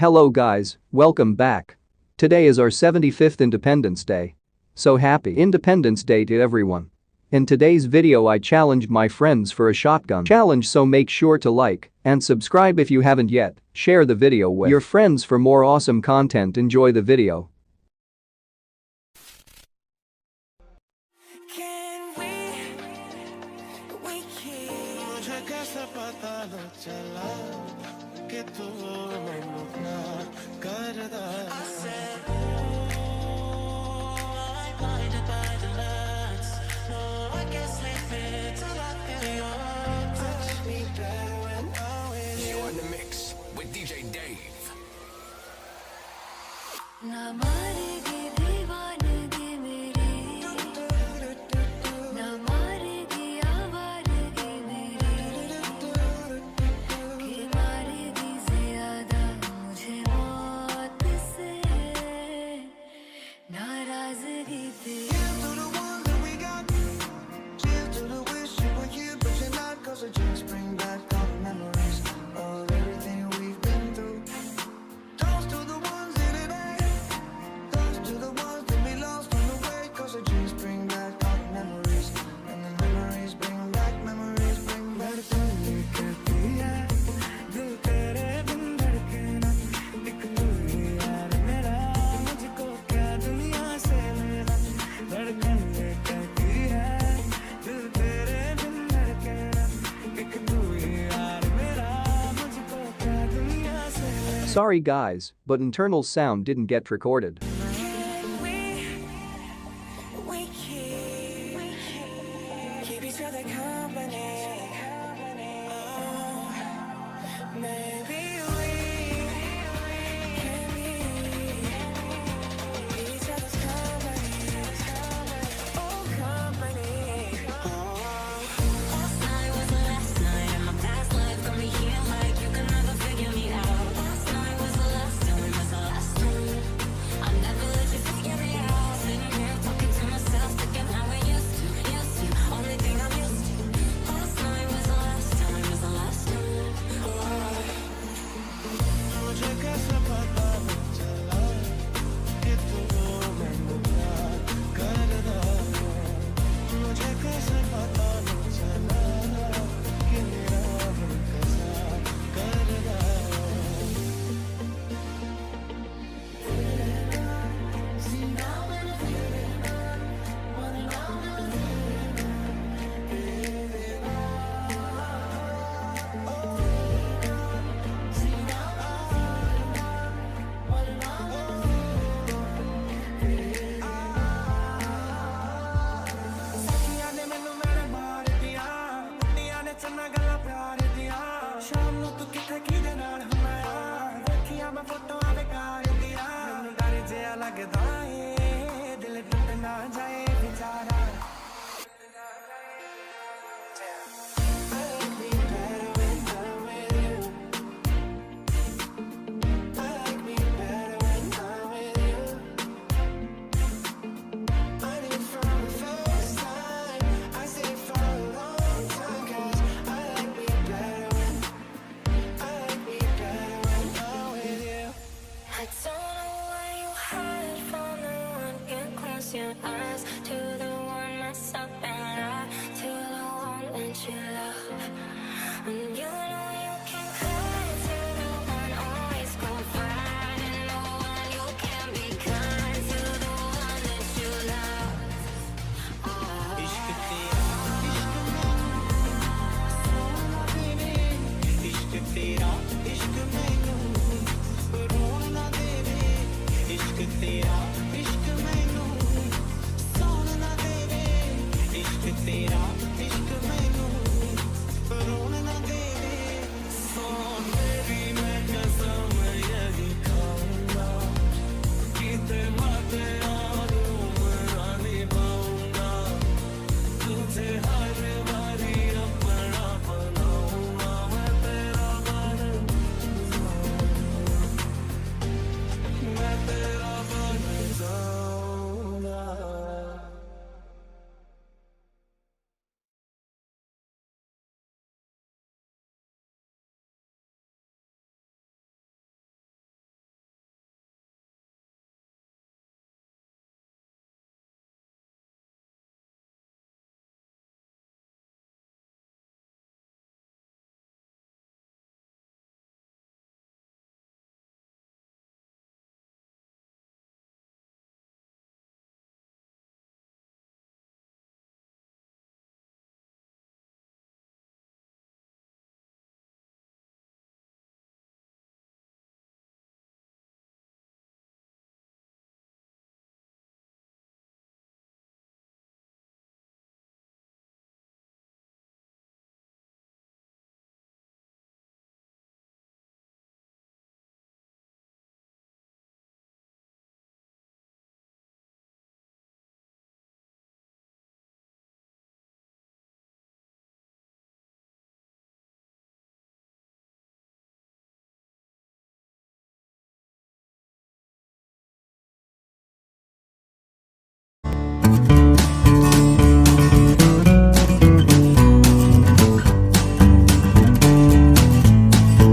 Hello guys, welcome back. Today is our 75th Independence Day. So happy Independence Day to everyone. In today's video I challenged my friends for a shotgun challenge, so make sure to like and subscribe if you haven't yet. Share the video with your friends for more awesome content. Enjoy the video. You're in the mix with DJ Dave. Sorry guys, but internal sound didn't get recorded. Your eyes to the one that's up and lie, to the one that you love. And you